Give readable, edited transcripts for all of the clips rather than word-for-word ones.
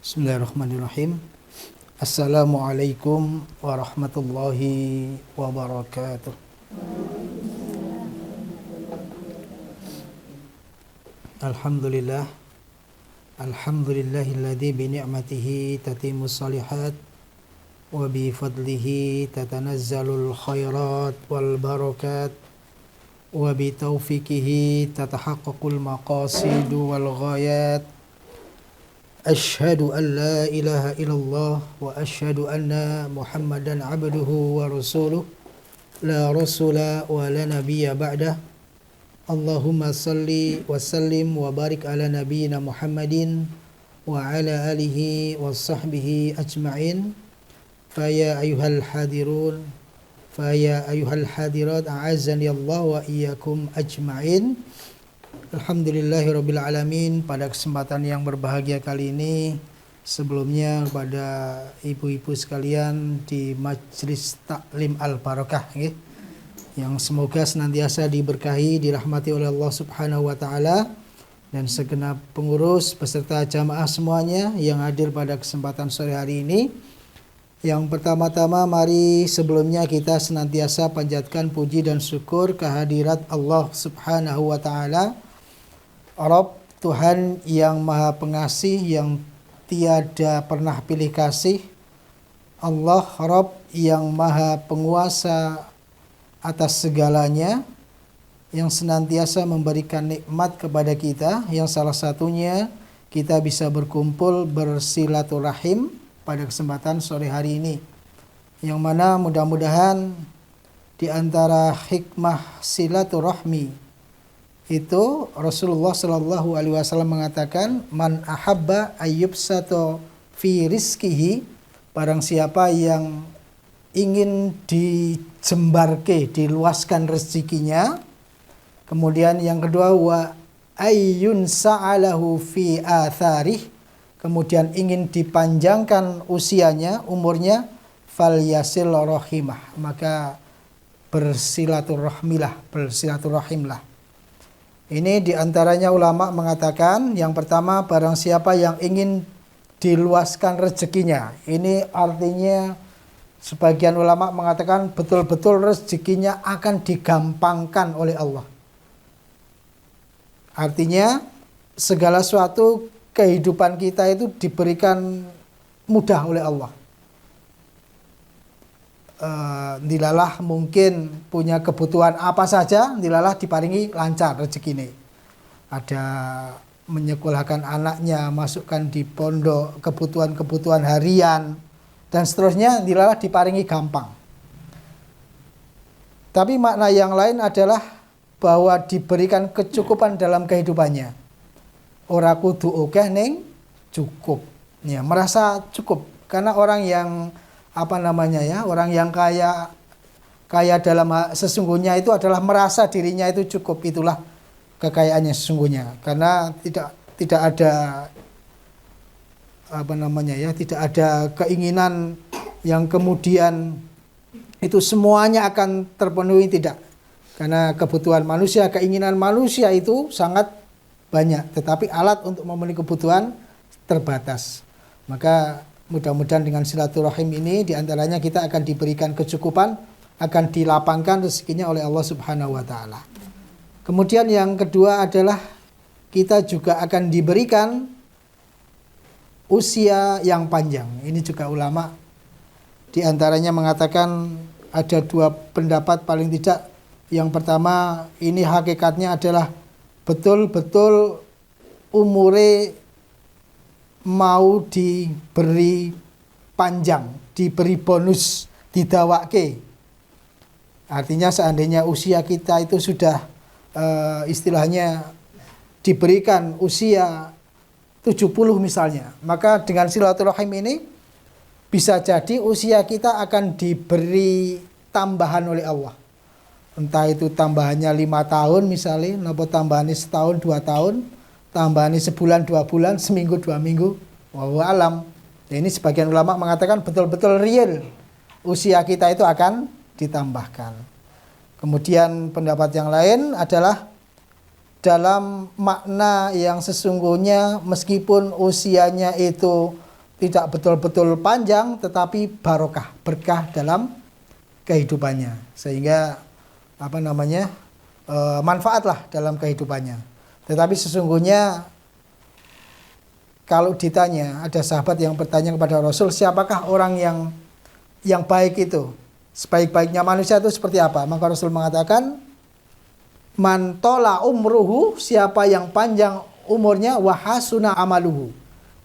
Bismillahirrahmanirrahim. Assalamualaikum warahmatullahi wabarakatuh. Alhamdulillah. Alhamdulillahilladzi bi ni'matihi tatimmus shalihat wa bi fadlihi tatanazzalul khairat wal barakat wa bi taufiqihi tatahaqqaqul maqasidu wal ghayat. Asyhadu an la ilaha illallah wa asyhadu anna Muhammadan abduhu wa rasuluh la rasula wa la nabiyya ba'dah. Allahumma salli wa sallim wa barik ala nabiyyina Muhammadin wa ala alihi wa sahbihi ajma'in. Faya ayyuhal hadirun, faya ayyuhal hadirat, a'azzani Allah wa iyyakum ajma'in. Alhamdulillahirabbil alamin. Pada kesempatan yang berbahagia kali ini, sebelumnya pada ibu-ibu sekalian di Majelis Taklim Al-Barakah yang semoga senantiasa diberkahi, dirahmati oleh Allah Subhanahu wa taala, dan segenap pengurus beserta jamaah semuanya yang hadir pada kesempatan sore hari ini. Yang pertama-tama, mari sebelumnya kita senantiasa panjatkan puji dan syukur kehadirat Allah Subhanahu wa taala, Rabb, Tuhan yang Maha Pengasih, yang tiada pernah pilih kasih. Allah Rabb yang Maha Penguasa atas segalanya, yang senantiasa memberikan nikmat kepada kita, yang salah satunya kita bisa berkumpul bersilaturahim pada kesempatan sore hari ini, yang mana mudah-mudahan di antara hikmah silaturahmi itu Rasulullah Shallallahu Alaihi Wasallam mengatakan, man ahabba ayyubsato fi rizkihi, barang siapa yang ingin dijembarke, diluaskan rezekinya. Kemudian yang kedua, wa ayyun sa'alahu fi atharih, kemudian ingin dipanjangkan usianya, umurnya, fal yasil rahimah, maka bersilaturahimlah. Ini diantaranya ulama mengatakan, yang pertama, barang siapa yang ingin diluaskan rezekinya. Ini artinya sebagian ulama mengatakan betul-betul rezekinya akan digampangkan oleh Allah. Artinya segala sesuatu kehidupan kita itu diberikan mudah oleh Allah. Dilalah mungkin punya kebutuhan apa saja, dilalah diparingi lancar rezeki ini. Ada menyekolahkan anaknya, masukkan di pondok, kebutuhan-kebutuhan harian dan seterusnya, dilalah diparingi gampang. Tapi makna yang lain adalah bahwa diberikan kecukupan dalam kehidupannya. Ora kudu akeh ning cukup. Ya, merasa cukup, karena orang yang orang yang kaya dalam sesungguhnya itu adalah merasa dirinya itu cukup. Itulah kekayaannya sesungguhnya, karena tidak ada tidak ada keinginan yang kemudian itu semuanya akan terpenuhi, tidak. Karena kebutuhan manusia, keinginan manusia itu sangat banyak, tetapi alat untuk memenuhi kebutuhan terbatas. Maka mudah-mudahan dengan silaturahim ini diantaranya kita akan diberikan kecukupan, akan dilapangkan rezekinya oleh Allah Subhanahu wa taala. Kemudian yang kedua adalah kita juga akan diberikan usia yang panjang. Ini juga ulama diantaranya mengatakan ada dua pendapat paling tidak. Yang pertama, ini hakikatnya adalah betul-betul umure mau diberi panjang, diberi bonus, didawake. Artinya seandainya usia kita itu sudah istilahnya diberikan usia 70 misalnya, maka dengan silaturahim ini bisa jadi usia kita akan diberi tambahan oleh Allah. Entah itu tambahannya 5 tahun misalnya, atau tambahannya setahun 2 tahun, tambahannya sebulan 2 bulan, seminggu 2 minggu, wallahu alam. Ya, ini sebagian ulama mengatakan betul-betul real usia kita itu akan ditambahkan. Kemudian pendapat yang lain adalah dalam makna yang sesungguhnya meskipun usianya itu tidak betul-betul panjang, tetapi barokah, berkah dalam kehidupannya, sehingga manfaatlah dalam kehidupannya. Tetapi sesungguhnya kalau ditanya, ada sahabat yang bertanya kepada Rasul, siapakah orang yang baik itu? Sebaik-baiknya manusia itu seperti apa? Maka Rasul mengatakan, man tola umruhu, siapa yang panjang umurnya, wa hasuna amaluhu,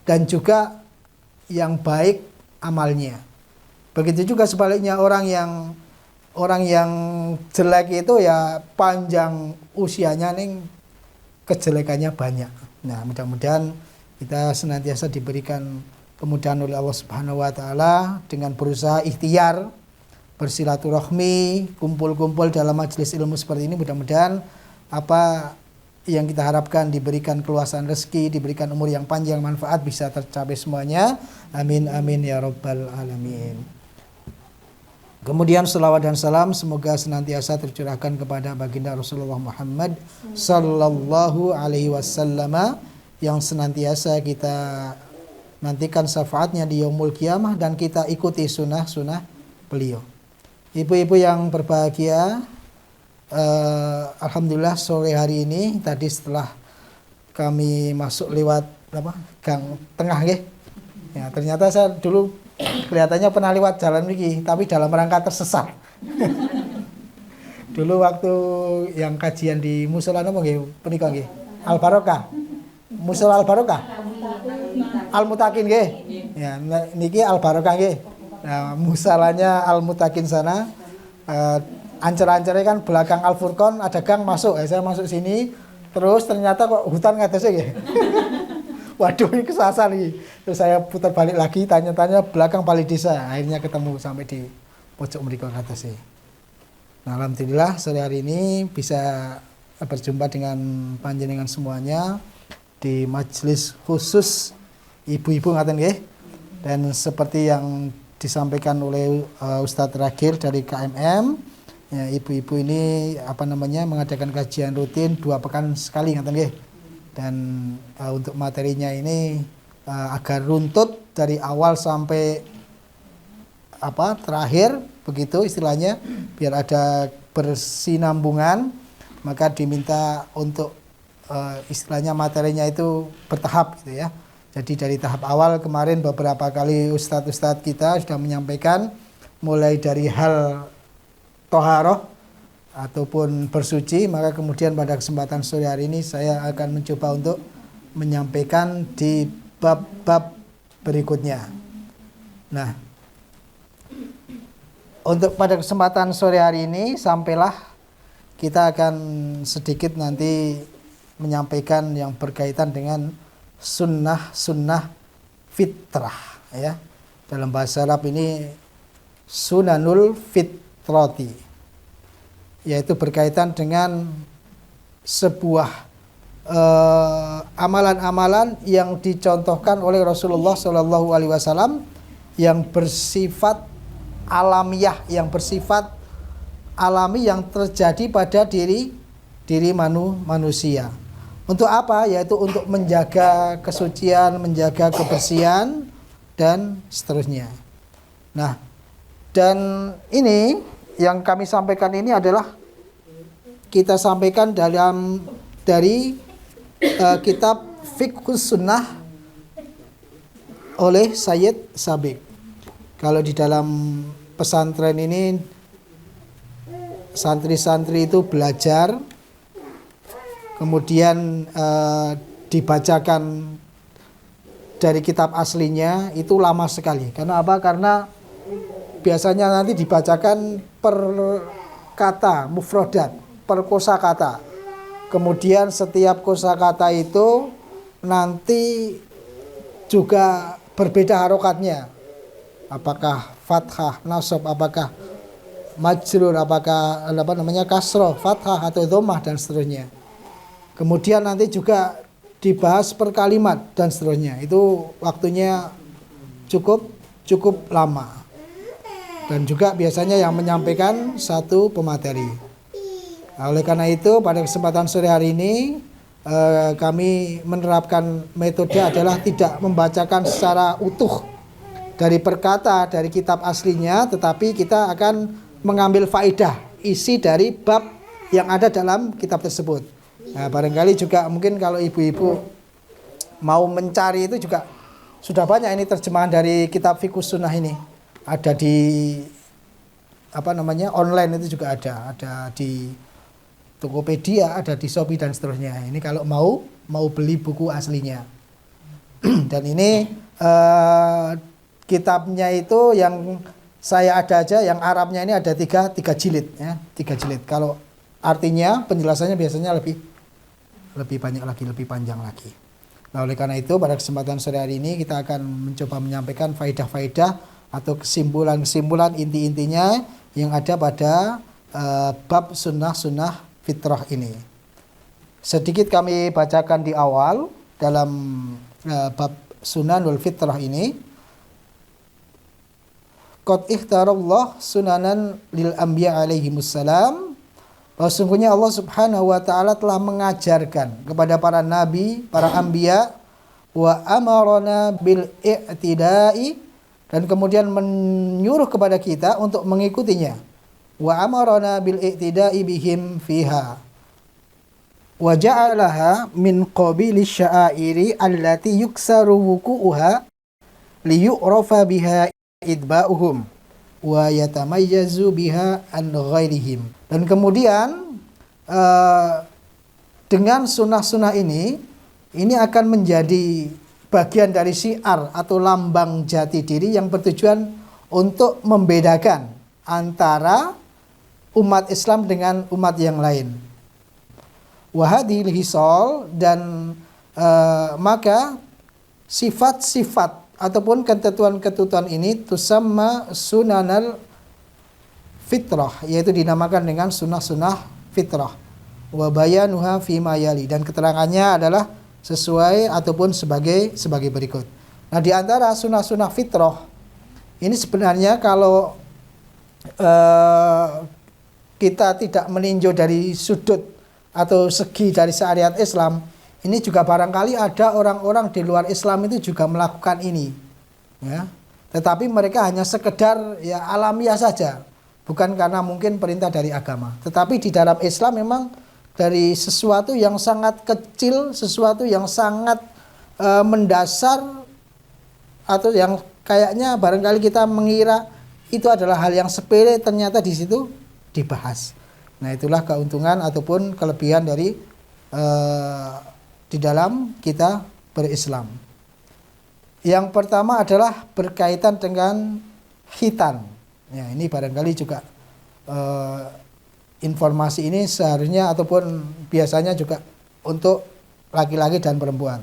dan juga yang baik amalnya. Begitu juga sebaliknya orang yang jelek itu ya panjang usianya nih kejelekannya banyak. Nah, mudah-mudahan kita senantiasa diberikan kemudahan oleh Allah Subhanahu wa taala dengan berusaha ikhtiar, bersilaturahmi, kumpul-kumpul dalam majelis ilmu seperti ini. Mudah-mudahan apa yang kita harapkan diberikan keluasan rezeki, diberikan umur yang panjang, manfaat bisa tercapai semuanya. Amin amin ya rabbal alamin. Kemudian selawat dan salam semoga senantiasa tercurahkan kepada baginda Rasulullah Muhammad sallallahu alaihi wasallam yang senantiasa kita nantikan syafaatnya di yaumul qiyamah dan kita ikuti sunnah-sunnah beliau. Ibu-ibu yang berbahagia, alhamdulillah sore hari ini tadi setelah kami masuk lewat gang tengah nggih. Ya, ternyata saya dulu kelihatannya pernah lewat jalan ini, tapi dalam rangka tersesat. Dulu waktu yang kajian di musola napa nggih punika nggih? Al Barokah. Musola Al Barokah. Al Mutakin nggih. Ya, niki Al Barokah nggih. Nah, musalanya Al Mutakin sana, ancer-ancernya kan belakang Al Furqon ada gang masuk. Saya masuk sini, terus ternyata kok hutan ngadesnya nggih. Waduh, ini kesasar nih. Terus saya putar balik lagi, tanya-tanya belakang Balai Desa. Akhirnya ketemu sampai di pojok mriko ngadesnya. Nah, alhamdulillah sore hari ini bisa berjumpa dengan panjenengan semuanya di majelis khusus ibu-ibu ngaten nggih. Dan seperti yang disampaikan oleh Ustadz Ragil dari KMM, ya, ibu-ibu ini mengadakan kajian rutin 2 pekan sekali ngaten nggih. Dan untuk materinya ini agar runtut dari awal sampai terakhir begitu istilahnya, biar ada bersinambungan, maka diminta untuk istilahnya materinya itu bertahap gitu ya. Jadi dari tahap awal kemarin beberapa kali ustadz-ustadz kita sudah menyampaikan mulai dari hal toharoh ataupun bersuci, maka kemudian pada kesempatan sore hari ini saya akan mencoba untuk menyampaikan di bab-bab berikutnya. Nah, untuk pada kesempatan sore hari ini sampailah kita akan sedikit nanti menyampaikan yang berkaitan dengan sunnah fitrah ya. Dalam bahasa Arab ini sunanul fitrati, yaitu berkaitan dengan sebuah amalan-amalan yang dicontohkan oleh Rasulullah Shallallahu Alaihi Wasallam yang bersifat alamiah, yang bersifat alami, yang terjadi pada diri manusia. Untuk apa? Yaitu untuk menjaga kesucian, menjaga kebersihan, dan seterusnya. Nah, dan ini yang kami sampaikan ini adalah kita sampaikan dari kitab Fiqhus Sunnah oleh Sayyid Sabiq. Kalau di dalam pesantren ini santri-santri itu belajar, kemudian dibacakan dari kitab aslinya itu lama sekali. Karena apa? Karena biasanya nanti dibacakan per kata, mufradat, per kosakata. Kemudian setiap kosakata itu nanti juga berbeda harokatnya. Apakah fathah, nasab, apakah majrur, apakah apa namanya kasroh, fathah atau dhammah dan seterusnya. Kemudian nanti juga dibahas per kalimat dan seterusnya. Itu waktunya cukup lama. Dan juga biasanya yang menyampaikan satu pemateri. Nah, oleh karena itu pada kesempatan sore hari ini kami menerapkan metode adalah tidak membacakan secara utuh dari perkata dari kitab aslinya, tetapi kita akan mengambil faedah isi dari bab yang ada dalam kitab tersebut. Nah, barangkali juga mungkin kalau ibu-ibu mau mencari itu juga sudah banyak ini terjemahan dari kitab Fiqhus Sunnah ini. Ada di apa namanya online itu juga ada di Tokopedia, ada di Shopee dan seterusnya. Ini kalau mau beli buku aslinya. Dan ini kitabnya itu yang saya ada aja, yang Arabnya ini ada tiga jilid ya, 3 jilid. Kalau artinya penjelasannya biasanya lebih banyak lagi, lebih panjang lagi. Nah, oleh karena itu pada kesempatan sore hari ini kita akan mencoba menyampaikan faedah-faedah atau kesimpulan-kesimpulan inti-intinya yang ada pada bab sunnah-sunnah fitrah ini. Sedikit kami bacakan di awal dalam bab sunanul fitrah ini. Qad ikhtarallah sunanan lil anbiya alaihimussalam. Bahwa sungguhnya Allah Subhanahu wa taala telah mengajarkan kepada para nabi, para anbiya, wa amarana bil i'tida'i, dan kemudian menyuruh kepada kita untuk mengikutinya. Wa amarana bil i'tida'i bihim fiha wa ja'alaha min qabili sya'airi allati yuksaru wuku'uha liyu'rafa biha idba'uhum wa yatamayyazu biha an ghairihim. Dan kemudian dengan sunnah-sunnah ini akan menjadi bagian dari syiar atau lambang jati diri yang bertujuan untuk membedakan antara umat Islam dengan umat yang lain. Wahadil hisol, dan maka sifat-sifat ataupun ketentuan-ketentuan ini tusamma sunanal fitrah, yaitu dinamakan dengan sunnah-sunnah fitrah. Wa bayanuha fima yali, dan keterangannya adalah sesuai ataupun sebagai berikut. Nah, di antara sunnah-sunnah fitrah ini sebenarnya kalau kita tidak meninjau dari sudut atau segi dari syariat Islam, ini juga barangkali ada orang-orang di luar Islam itu juga melakukan ini, ya. Tetapi mereka hanya sekedar ya alamiah saja, bukan karena mungkin perintah dari agama. Tetapi di dalam Islam memang dari sesuatu yang sangat kecil, sesuatu yang sangat mendasar, atau yang kayaknya barangkali kita mengira itu adalah hal yang sepele, ternyata di situ dibahas. Nah, itulah keuntungan ataupun kelebihan dari di dalam kita berislam. Yang pertama adalah berkaitan dengan khitan. Ya, ini barangkali juga informasi ini seharusnya ataupun biasanya juga untuk laki-laki dan perempuan.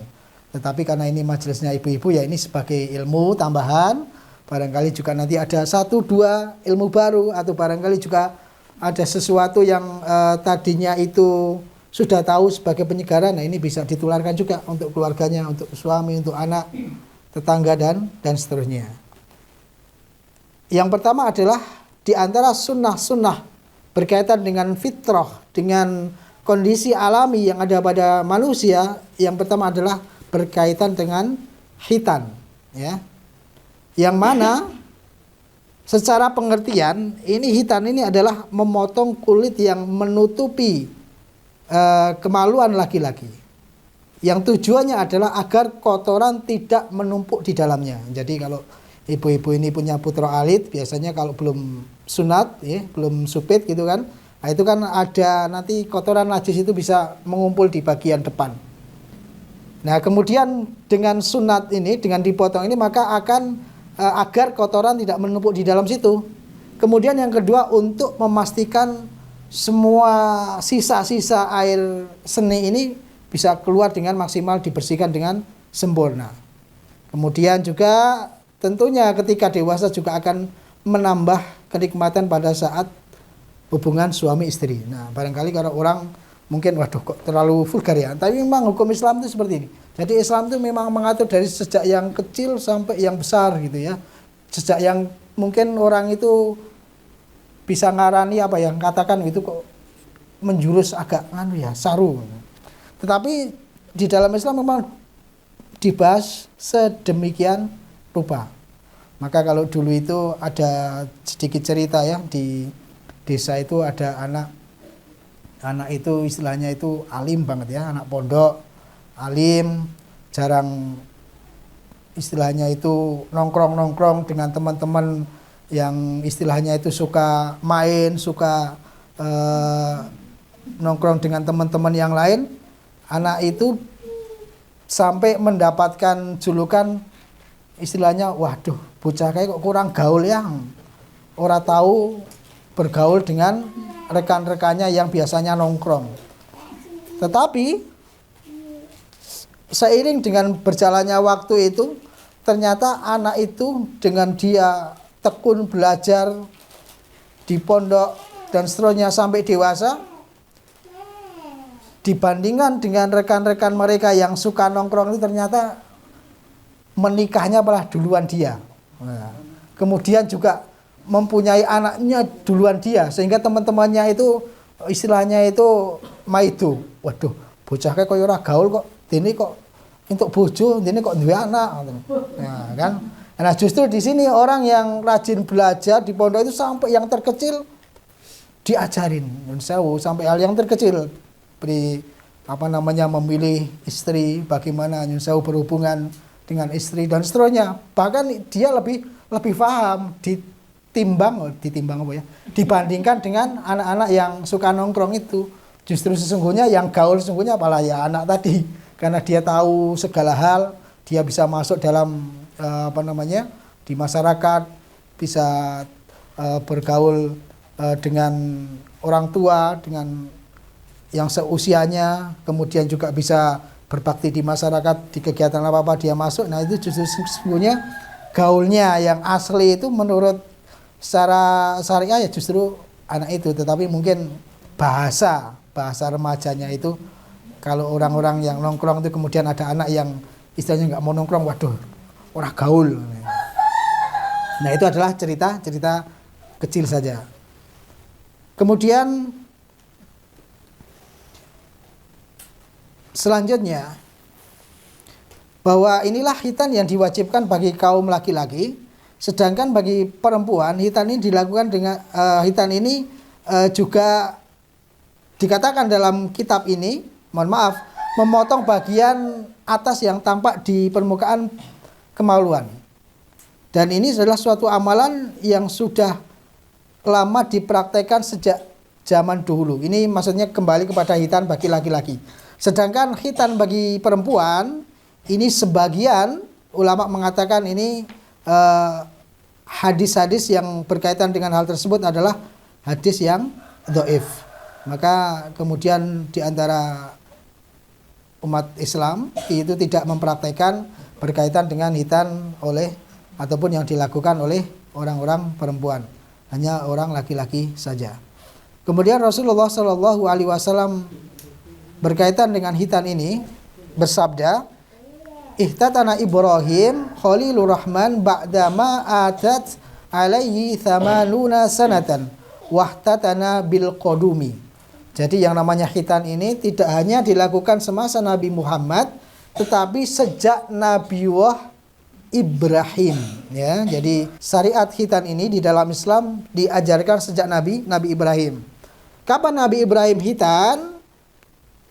Tetapi karena ini majelisnya ibu-ibu, ya ini sebagai ilmu tambahan. Barangkali juga nanti ada 1-2 ilmu baru, atau barangkali juga ada sesuatu yang tadinya itu sudah tahu sebagai penyegaran. Nah, ini bisa ditularkan juga untuk keluarganya, untuk suami, untuk anak, tetangga dan seterusnya. Yang pertama adalah di antara sunnah-sunnah berkaitan dengan fitrah, dengan kondisi alami yang ada pada manusia. Yang pertama adalah berkaitan dengan khitan, ya. Yang mana secara pengertian ini khitan ini adalah memotong kulit yang menutupi kemaluan laki-laki. Yang tujuannya adalah agar kotoran tidak menumpuk di dalamnya. Jadi kalau ibu-ibu ini punya putra alit, biasanya kalau belum sunat, ya, belum supit gitu kan, nah itu kan ada nanti kotoran najis itu bisa mengumpul di bagian depan. Nah, kemudian dengan sunat ini, dengan dipotong ini, maka akan agar kotoran tidak menumpuk di dalam situ. Kemudian yang kedua, untuk memastikan semua sisa-sisa air seni ini bisa keluar dengan maksimal, dibersihkan dengan sempurna. Kemudian juga tentunya ketika dewasa juga akan menambah kenikmatan pada saat hubungan suami istri. Nah, barangkali kalau orang mungkin waduh kok terlalu vulgar ya. Tapi memang hukum Islam itu seperti ini. Jadi Islam itu memang mengatur dari sejak yang kecil sampai yang besar gitu ya. Sejak yang mungkin orang itu bisa ngarani apa yang katakan itu kok menjurus agak saru. Tetapi di dalam Islam memang dibahas sedemikian rupa. Maka kalau dulu itu ada sedikit cerita ya, di desa itu ada anak itu istilahnya itu alim banget ya, anak pondok, alim, jarang istilahnya itu nongkrong dengan teman-teman yang istilahnya itu suka main, suka nongkrong dengan teman-teman yang lain. Anak itu sampai mendapatkan julukan istilahnya, waduh bocah kayak kok kurang gaul ya, ora tahu bergaul dengan rekan-rekannya yang biasanya nongkrong. Tetapi seiring dengan berjalannya waktu itu, ternyata anak itu dengan dia tekun belajar di pondok dan seterusnya sampai dewasa, dibandingkan dengan rekan-rekan mereka yang suka nongkrong itu ternyata menikahnya malah duluan dia. Nah, kemudian juga mempunyai anaknya duluan dia, sehingga teman-temannya itu istilahnya itu maidu. Waduh, bocah kayak koyo ora gaul kok, ini kok untuk bojo, ini kok duwe anak. Nah, kan? Nah, justru di sini orang yang rajin belajar di pondok itu sampai yang terkecil diajarin, sampai hal yang terkecil memilih istri, bagaimana berhubungan dengan istri dan seterusnya. Bahkan dia lebih paham dibandingkan dengan anak-anak yang suka nongkrong itu. Justru sesungguhnya yang gaul sesungguhnya apalah ya anak tadi, karena dia tahu segala hal, dia bisa masuk dalam di masyarakat, bisa bergaul dengan orang tua, dengan yang seusianya, kemudian juga bisa berbakti di masyarakat, di kegiatan apa-apa dia masuk. Nah, itu justru sesungguhnya gaulnya yang asli itu menurut secara syariah ya justru anak itu. Tetapi mungkin bahasa remajanya itu, kalau orang-orang yang nongkrong itu kemudian ada anak yang istilahnya nggak mau nongkrong, waduh orang gaul. Nah, itu adalah cerita kecil saja. Kemudian selanjutnya, bahwa inilah khitan yang diwajibkan bagi kaum laki-laki, sedangkan bagi perempuan khitan ini dilakukan dengan juga dikatakan dalam kitab ini, memotong bagian atas yang tampak di permukaan kemaluan. Dan ini adalah suatu amalan yang sudah lama dipraktekkan sejak zaman dahulu. Ini maksudnya kembali kepada khitan bagi laki-laki. Sedangkan khitan bagi perempuan, ini sebagian ulama mengatakan ini hadis-hadis yang berkaitan dengan hal tersebut adalah hadis yang dhaif. Maka kemudian di antara umat Islam itu tidak mempraktekkan berkaitan dengan khitan ataupun yang dilakukan oleh orang-orang perempuan, hanya orang laki-laki saja. Kemudian Rasulullah Shallallahu Alaihi Wasallam berkaitan dengan khitan ini bersabda, ihtatana Ibrahim Khalilur Rahman ba'dama atat alaihi thamanuna sanatan wahtatana bil qadumi. Jadi yang namanya khitan ini tidak hanya dilakukan semasa Nabi Muhammad, tetapi sejak Nabiullah Ibrahim ya. Jadi syariat khitan ini di dalam Islam diajarkan sejak Nabi Ibrahim. Kapan Nabi Ibrahim khitan?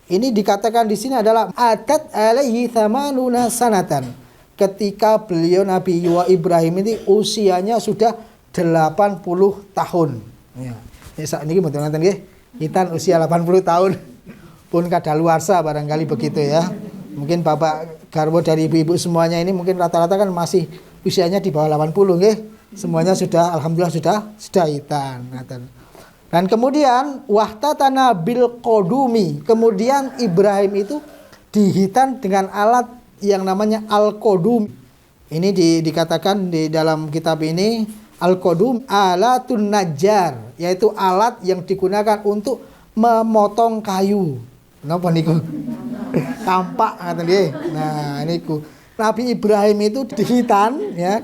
Ini dikatakan di sini adalah atat alaihi thamanuna sanatan. Ketika beliau Nabi Ibrahim ini usianya sudah 80 tahun. Ya. Saat ini betul nanti nggih. Khitan usia 80 tahun. Pun kadaluarsa barangkali begitu ya. Mungkin Bapak garwo dari ibu-ibu semuanya ini mungkin rata-rata kan masih usianya di bawah 80 nggih. Semuanya sudah alhamdulillah sudah khitan. Dan kemudian wahtatana bil qadumi. Kemudian Ibrahim itu dihitan dengan alat yang namanya al-qadum. Ini dikatakan di dalam kitab ini Al-qadum alatun najjar, yaitu alat yang digunakan untuk memotong kayu. Napa niku? Kampak ngaten nggih. Nah, niku. Nabi Ibrahim itu dihitan ya,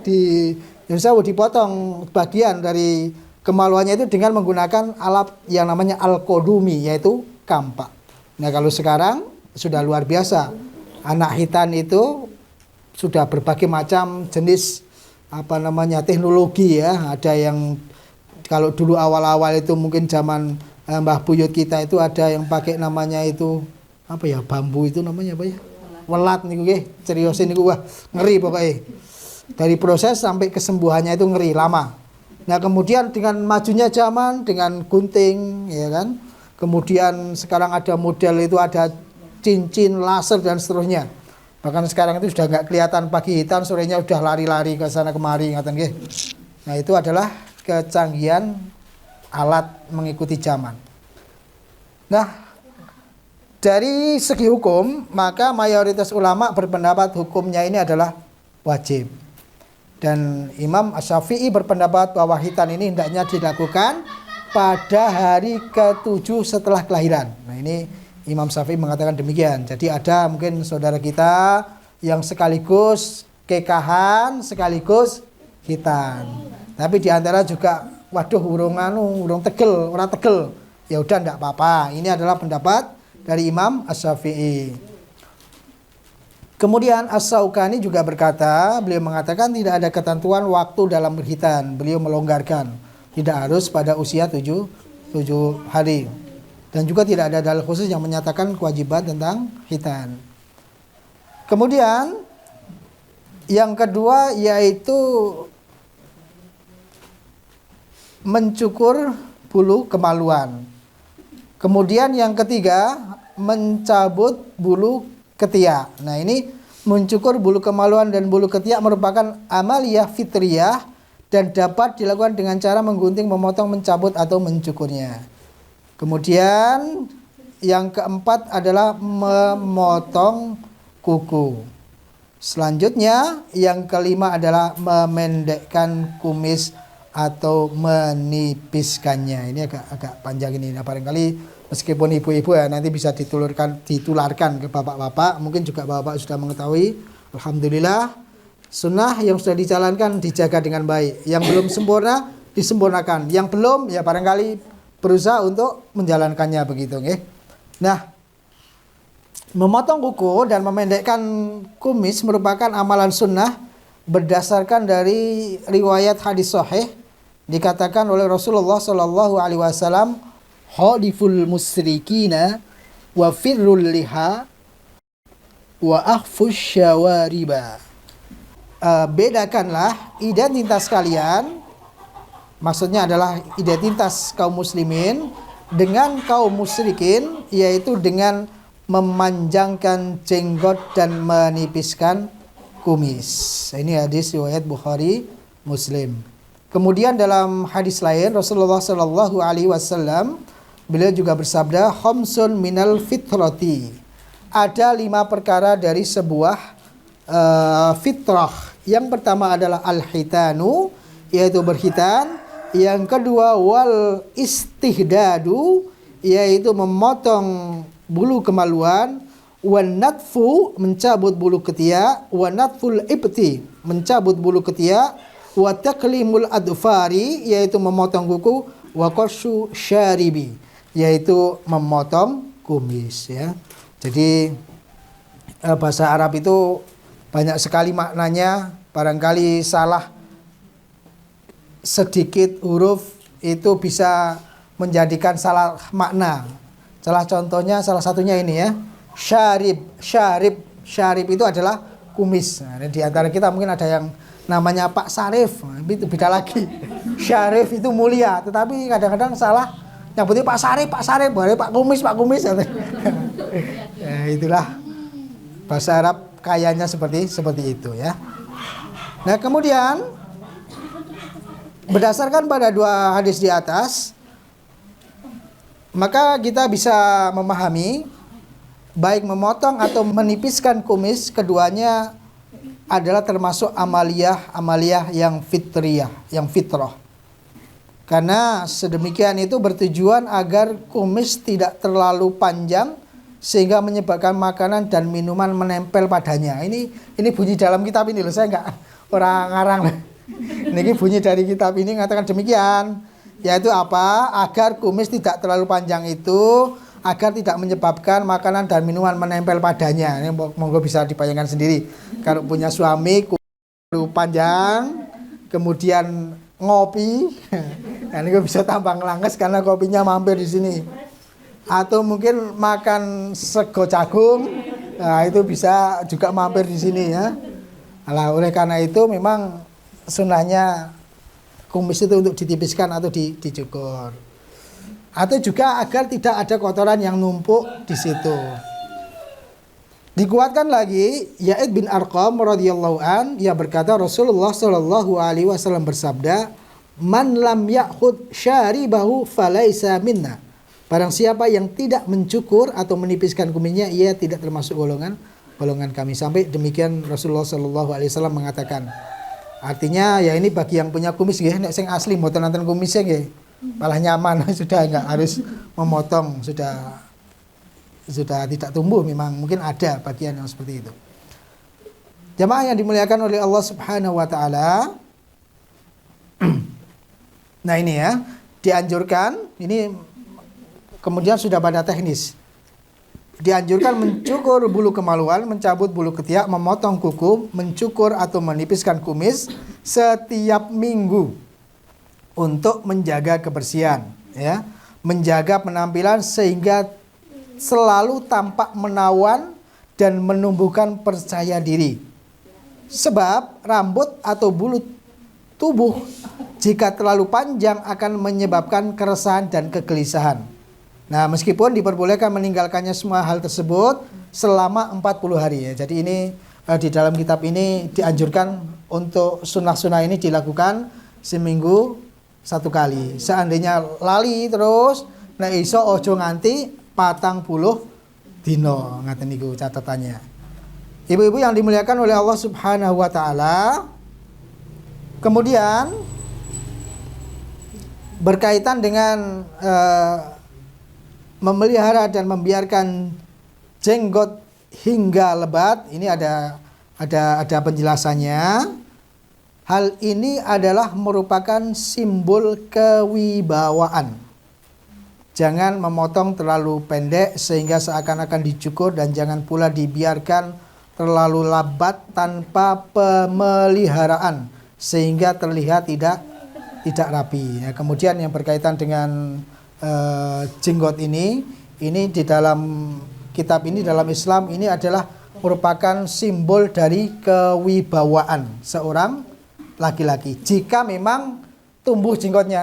dipotong bagian dari kemaluannya itu dengan menggunakan alat yang namanya al-qadumi, yaitu kampak. Nah, kalau sekarang sudah luar biasa. Anak hitan itu sudah berbagai macam jenis teknologi ya. Ada yang kalau dulu awal-awal itu mungkin zaman Mbah Buyut kita itu ada yang pakai namanya itu bambu itu namanya apa ya? Welat niku nggih, ceriosin niku wah ngeri pokoknya. Dari proses sampai kesembuhannya itu ngeri lama. Nah, kemudian dengan majunya zaman dengan gunting ya kan. Kemudian sekarang ada model itu ada cincin, laser dan seterusnya. Bahkan sekarang itu sudah nggak kelihatan pagi hitam, sorenya udah lari-lari ke sana kemari ngaten nggih. Nah, itu adalah kecanggihan alat mengikuti zaman. Nah, dari segi hukum, maka mayoritas ulama berpendapat hukumnya ini adalah wajib. Dan Imam Asy-Syafi'i berpendapat bahwa hitan ini hendaknya dilakukan pada hari ke-7 setelah kelahiran. Nah, ini Imam Syafi'i mengatakan demikian. Jadi ada mungkin saudara kita yang sekaligus kekahan, sekaligus hitan. Tapi diantara juga, waduh urung tegel, ora tegel. Ya udah enggak apa-apa. Ini adalah pendapat dari Imam Asy-Syafi'i. Kemudian As-Syaukani juga berkata, beliau mengatakan tidak ada ketentuan waktu dalam berhitan. Beliau melonggarkan, tidak harus pada usia 7 hari. Dan juga tidak ada dalil khusus yang menyatakan kewajiban tentang hitan. Kemudian yang kedua yaitu mencukur bulu kemaluan. Kemudian yang ketiga mencabut bulu ketiak. Nah, ini mencukur bulu kemaluan dan bulu ketiak merupakan amaliyah fitriyah dan dapat dilakukan dengan cara menggunting, memotong, mencabut atau mencukurnya. Kemudian yang keempat adalah memotong kuku. Selanjutnya yang kelima adalah memendekkan kumis atau menipiskannya. Ini agak panjang ini. Nah, barangkali meskipun ibu-ibu ya nanti bisa ditularkan ke bapak-bapak. Mungkin juga bapak sudah mengetahui. Alhamdulillah sunnah yang sudah dijalankan dijaga dengan baik. Yang belum sempurna disempurnakan. Yang belum ya barangkali berusaha untuk menjalankannya begitu nggih. Nah, memotong kuku dan memendekkan kumis merupakan amalan sunnah berdasarkan dari riwayat hadis sahih. Dikatakan oleh Rasulullah sallallahu alaihi wasallam, "Hadiful musyrikina wa firrul liha wa akhfus syawariba." Bedakanlah identitas kalian, maksudnya adalah identitas kaum muslimin dengan kaum musyrikin, yaitu dengan memanjangkan jenggot dan menipiskan kumis. Ini hadis riwayat Bukhari Muslim. Kemudian dalam hadis lain Rasulullah Shallallahu Alaihi Wasallam beliau juga bersabda, "Khamsun minal fitrati." Ada 5 perkara dari sebuah fitrah. Yang pertama adalah al-hitanu, yaitu berhitan. Yang kedua wal istihdadu, yaitu memotong bulu kemaluan. Wan natfu, mencabut bulu ketiak. Wan natful ibti, mencabut bulu ketiak. Wa taqlimul adfari, yaitu memotong kuku. Wa qashu syaribi, yaitu memotong kumis ya. Jadi bahasa Arab itu banyak sekali maknanya, barangkali salah sedikit huruf itu bisa menjadikan salah makna. Salah satunya ini ya. Syarib itu adalah kumis. Nah, di antara kita mungkin ada yang namanya Pak Sarif, itu beda lagi. Syarif itu mulia, tetapi kadang-kadang salah nyebutnya Pak Sarif, Pak Kumis. Ya, itulah bahasa Arab kayaknya seperti itu ya. Nah, kemudian berdasarkan pada 2 hadis di atas, maka kita bisa memahami baik memotong atau menipiskan kumis, keduanya adalah termasuk amaliyah yang fitriyah, yang fitrah. Karena sedemikian itu bertujuan agar kumis tidak terlalu panjang sehingga menyebabkan makanan dan minuman menempel padanya. Ini bunyi dalam kitab ini loh, saya nggak orang ngarang. Ini bunyi dari kitab ini mengatakan demikian, yaitu apa? Agar kumis tidak terlalu panjang itu, agar tidak menyebabkan makanan dan minuman menempel padanya. Ini monggo bisa dibayangkan sendiri. Kalau punya suami kumis panjang, kemudian ngopi, nah ini bisa tambah ngelanges karena kopinya mampir di sini. Atau mungkin makan sego jagung, nah itu bisa juga mampir di sini ya. Nah, oleh karena itu memang sunahnya kumis itu untuk ditipiskan atau dicukur. Atau juga agar tidak ada kotoran yang numpuk di situ. Dikuatkan lagi, Zaid bin Arqam radhiyallahu an, ia berkata Rasulullah shallallahu alaihi wasallam bersabda, "Man lam ya'khud syaribahu falaisa minna." Barang siapa yang tidak mencukur atau menipiskan kumisnya, ia tidak termasuk golongan kami. Sampai demikian Rasulullah shallallahu alaihi wasallam mengatakan. Artinya ya ini bagi yang punya kumis nggih, nek sing asli mboten nonton kumisnya nggih. Malah nyaman, sudah enggak harus memotong, sudah tidak tumbuh. Memang mungkin ada bagian yang seperti itu. Jamaah yang dimuliakan oleh Allah Subhanahu wa taala. Nah ini ya, dianjurkan, ini kemudian sudah pada teknis. Dianjurkan mencukur bulu kemaluan, mencabut bulu ketiak, memotong kuku, mencukur atau menipiskan kumis setiap minggu untuk menjaga kebersihan, ya, menjaga penampilan sehingga selalu tampak menawan dan menumbuhkan percaya diri. Sebab rambut atau bulu tubuh jika terlalu panjang akan menyebabkan keresahan dan kegelisahan. Nah, meskipun diperbolehkan meninggalkannya semua hal tersebut selama 40 hari ya. Jadi ini di dalam kitab ini dianjurkan untuk sunnah-sunnah ini dilakukan seminggu 1 kali. Seandainya lali terus, nek iso ojo nganti 40 dino, ngaten niku catatannya. Ibu-ibu yang dimuliakan oleh Allah Subhanahu wa taala. Kemudian berkaitan dengan memelihara dan membiarkan jenggot hingga lebat, ini ada penjelasannya. Hal ini adalah merupakan simbol kewibawaan. Jangan memotong terlalu pendek sehingga seakan-akan dicukur, dan jangan pula dibiarkan terlalu lebat tanpa pemeliharaan sehingga terlihat tidak rapi. Ya, kemudian yang berkaitan dengan jenggot ini di dalam kitab ini, dalam Islam ini adalah merupakan simbol dari kewibawaan seorang laki-laki. Jika memang tumbuh jenggotnya,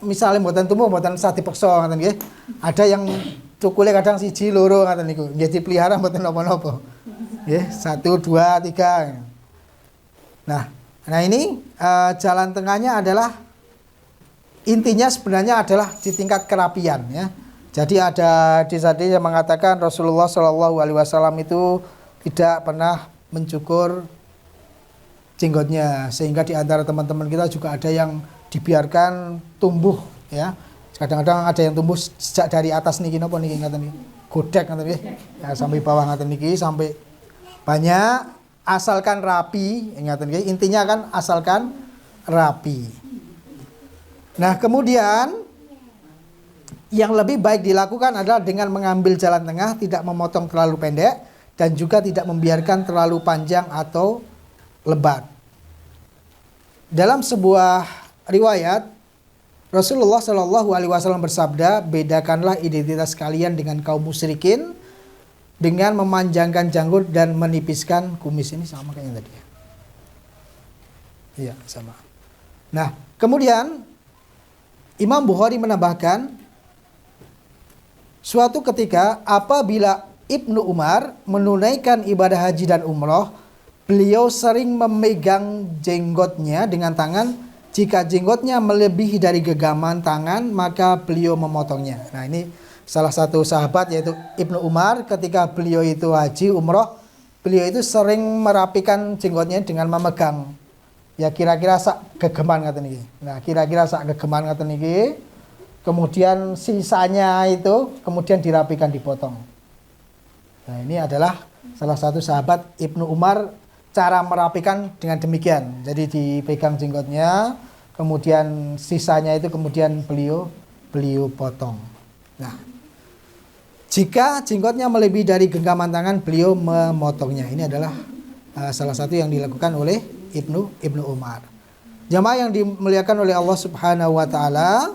misalnya mboten tumbuh, mboten usah dipeksa ngoten nggih. Ada yang cukule kadang 1 2 ngoten niku. Nggih dipelihara mboten napa-napa. Nggih, 1 2 3. Nah ini jalan tengahnya adalah, intinya sebenarnya adalah di tingkat kerapian ya. Jadi ada di tadi yang mengatakan Rasulullah Shallallahu alaihi wasallam itu tidak pernah mencukur jenggotnya, sehingga di antara teman-teman kita juga ada yang dibiarkan tumbuh ya. Kadang-kadang ada yang tumbuh sejak dari atas niki napa niki ngaten niki. Godek ngaten nggih. Ya, sampai bawah ngaten niki sampai banyak, asalkan rapi ngaten nggih. Intinya kan asalkan rapi. Nah, kemudian yang lebih baik dilakukan adalah dengan mengambil jalan tengah, tidak memotong terlalu pendek dan juga tidak membiarkan terlalu panjang atau lebat. Dalam sebuah riwayat Rasulullah Shallallahu alaihi wasallam bersabda, "Bedakanlah identitas kalian dengan kaum musyrikin dengan memanjangkan janggut dan menipiskan kumis." Ini sama kayak yang tadi ya. Iya, sama. Nah, kemudian Imam Bukhari menambahkan, suatu ketika apabila Ibnu Umar menunaikan ibadah haji dan umroh, beliau sering memegang jenggotnya dengan tangan. Jika jenggotnya melebihi dari genggaman tangan, maka beliau memotongnya. Nah, ini salah satu sahabat yaitu Ibnu Umar, ketika beliau itu haji umroh, beliau itu sering merapikan jenggotnya dengan memegang. Ya kira-kira sak gegeman ngaten niki. Nah, kira-kira sak gegeman ngaten niki. Kemudian sisanya itu kemudian dirapikan, dipotong. Nah, ini adalah salah satu sahabat Ibnu Umar, cara merapikan dengan demikian. Jadi dipegang jenggotnya, kemudian sisanya itu kemudian beliau potong. Nah, jika jenggotnya melebihi dari genggaman tangan, beliau memotongnya. Ini adalah salah satu yang dilakukan oleh Ibnu Umar. Jamaah yang dimuliakan oleh Allah Subhanahu wa taala.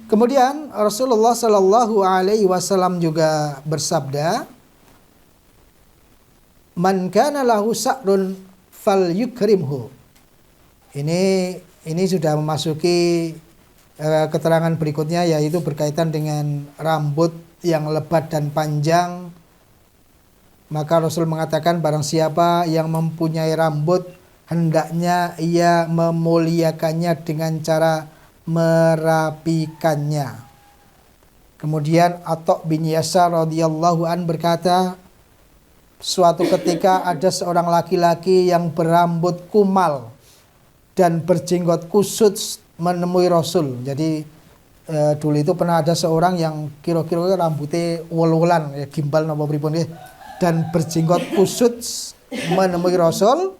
Kemudian Rasulullah Shallallahu alaihi wasallam juga bersabda, "Man kana lahu sa'run falyukrimhu." Ini sudah memasuki keterangan berikutnya, yaitu berkaitan dengan rambut yang lebat dan panjang. Maka Rasul mengatakan, barang siapa yang mempunyai rambut, hendaknya ia memuliakannya dengan cara merapikannya. Kemudian Atha bin Yasar radhiyallahu an berkata, suatu ketika ada seorang laki-laki yang berambut kumal dan berjenggot kusut menemui Rasul. Jadi dulu itu pernah ada seorang yang kira-kira rambutnya wol-wolan, gimbal napa pripun dan berjenggot kusut menemui Rasul.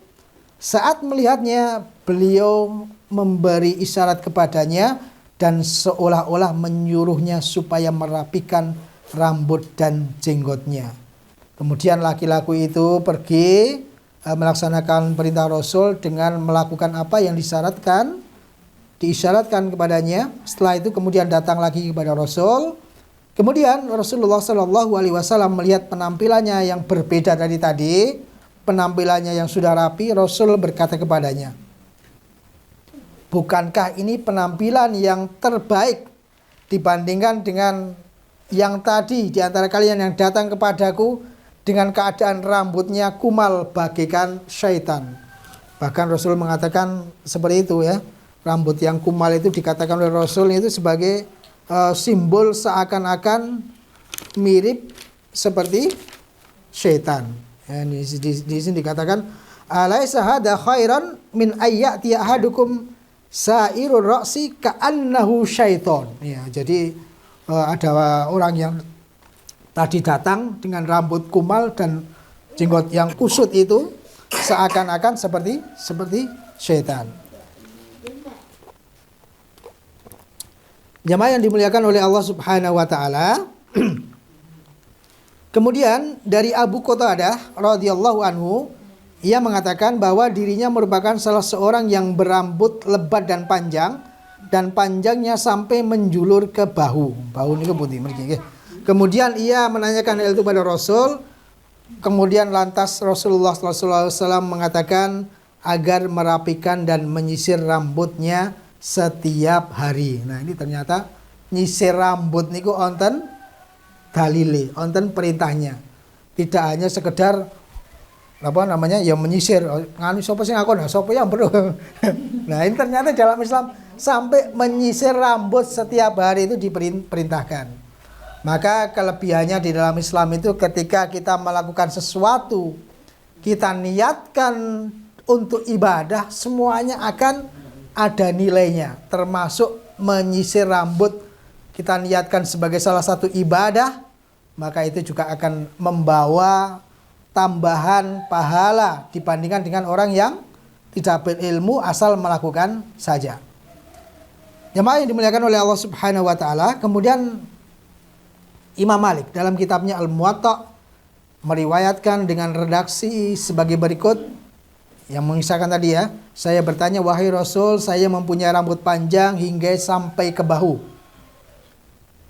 Saat melihatnya, beliau memberi isyarat kepadanya dan seolah-olah menyuruhnya supaya merapikan rambut dan jenggotnya. Kemudian laki-laki itu pergi melaksanakan perintah Rasul dengan melakukan apa yang diisyaratkan kepadanya. Setelah itu kemudian datang lagi kepada Rasul. Kemudian Rasulullah Shallallahu alaihi wasallam melihat penampilannya yang berbeda dari tadi, penampilannya yang sudah rapi. Rasul berkata kepadanya, bukankah ini penampilan yang terbaik dibandingkan dengan yang tadi di antara kalian yang datang kepadaku dengan keadaan rambutnya kumal bagaikan syaitan. Bahkan Rasul mengatakan seperti itu ya. Rambut yang kumal itu dikatakan oleh Rasul itu sebagai simbol seakan-akan mirip seperti syaitan. Ya, di sini dikatakan, alaisa hada khairan min ayyati ahadukum sa'irur ra'si ka'annahu syaiton. Ya, jadi ada orang yang tadi datang dengan rambut kumal dan jenggot yang kusut itu seakan-akan seperti syaitan. Jamaah yang dimuliakan oleh Allah Subhanahu wa taala. Kemudian dari Abu Qatadah radhiyallahu anhu, ia mengatakan bahwa dirinya merupakan salah seorang yang berambut lebat dan panjang, dan panjangnya sampai menjulur ke bahu. Bahu ini putih mergi. Kemudian ia menanyakan hal itu pada Rasul. Kemudian lantas Rasulullah SAW mengatakan agar merapikan dan menyisir rambutnya setiap hari. Nah, ini ternyata nyisir rambut niku onten dalile, onten perintahnya. Tidak hanya sekedar ya menyisir nganu sapa sing ngakon, sapa yang perlu. Nah, ini ternyata dalam Islam sampai menyisir rambut setiap hari itu diperintahkan. Maka kelebihannya di dalam Islam itu ketika kita melakukan sesuatu, kita niatkan untuk ibadah, semuanya akan ada nilainya, termasuk menyisir rambut. Kita niatkan sebagai salah satu ibadah, maka itu juga akan membawa tambahan pahala dibandingkan dengan orang yang tidak berilmu asal melakukan saja. Jemaah yang dimuliakan oleh Allah Subhanahu wa taala. Kemudian Imam Malik dalam kitabnya Al-Muwatta meriwayatkan dengan redaksi sebagai berikut yang mengisahkan tadi ya. Saya bertanya, wahai Rasul, saya mempunyai rambut panjang hingga sampai ke bahu.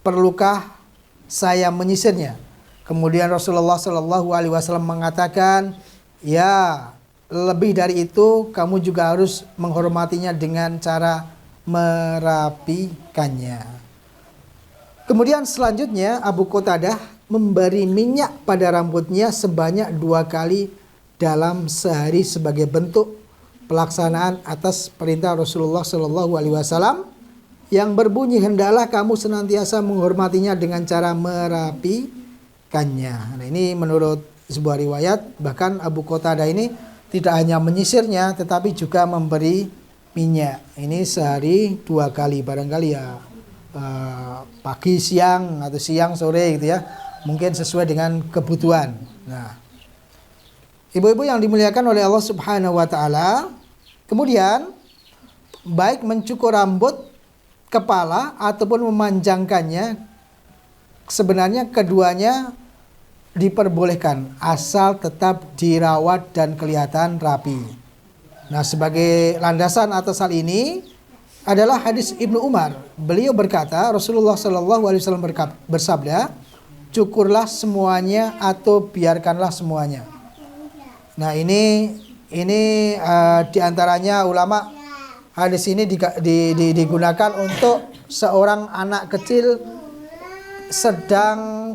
Perlukah saya menyisirnya? Kemudian Rasulullah Shallallahu alaihi wasallam mengatakan, ya, lebih dari itu kamu juga harus menghormatinya dengan cara merapikannya. Kemudian selanjutnya Abu Qatadah memberi minyak pada rambutnya sebanyak 2 kali dalam sehari sebagai bentuk pelaksanaan atas perintah Rasulullah Shallallahu alaihi wasallam yang berbunyi, hendaklah kamu senantiasa menghormatinya dengan cara merapikannya. Nah, ini menurut sebuah riwayat bahkan Abu Qatadah ini tidak hanya menyisirnya tetapi juga memberi minyak. Ini sehari 2 kali barangkali ya, pagi siang atau siang sore gitu ya, mungkin sesuai dengan kebutuhan. Nah, ibu-ibu yang dimuliakan oleh Allah Subhanahu wa taala, kemudian baik mencukur rambut kepala ataupun memanjangkannya, sebenarnya keduanya diperbolehkan asal tetap dirawat dan kelihatan rapi. Nah, sebagai landasan atas hal ini adalah hadis Ibnu Umar. Beliau berkata, Rasulullah Shallallahu Alaihi Wasallam bersabda, cukurlah semuanya atau biarkanlah semuanya. Nah, ini diantaranya ulama, hadis ini digunakan untuk seorang anak kecil sedang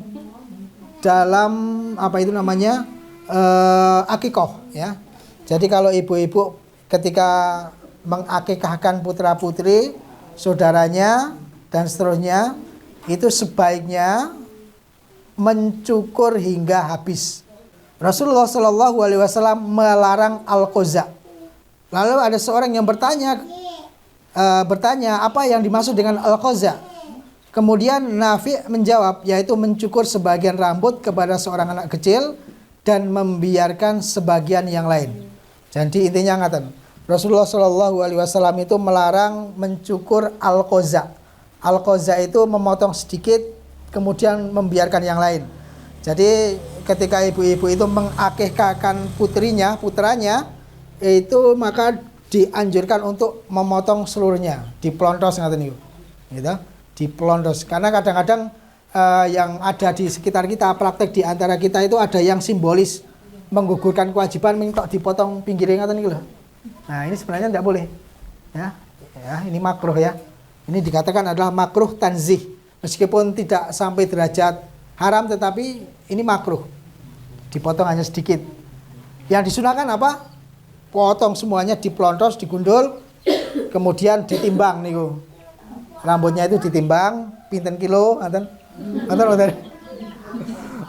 dalam akikoh ya. Jadi kalau ibu-ibu ketika mengakikahkan putra putri saudaranya dan seterusnya, itu sebaiknya mencukur hingga habis. Rasulullah Shallallahu Alaihi Wasallam melarang al-qaza. Lalu ada seorang yang bertanya apa yang dimaksud dengan al-qaza. Kemudian Nafi' menjawab, yaitu mencukur sebagian rambut kepada seorang anak kecil dan membiarkan sebagian yang lain. Jadi intinya ngaten, Rasulullah Shallallahu Alaihi Wasallam itu melarang mencukur al-qaza. Al-qaza itu memotong sedikit kemudian membiarkan yang lain. Jadi ketika ibu-ibu itu mengakikahkan putranya itu maka dianjurkan untuk memotong seluruhnya, dipelontos ngaten niku. Gitu. Dipelontos, karena kadang-kadang yang ada di sekitar kita, praktek di antara kita itu ada yang simbolis menggugurkan kewajiban minta dipotong pinggirnya ngaten niku lho. Nah, ini sebenarnya tidak boleh. Ya, ini makruh ya. Ini dikatakan adalah makruh tanzih. Meskipun tidak sampai derajat haram tetapi ini makruh. Dipotong hanya sedikit. Yang disunahkan apa? Potong semuanya, dipelontos, digundul, kemudian ditimbang niku. Rambutnya itu ditimbang pinten kilo ngaten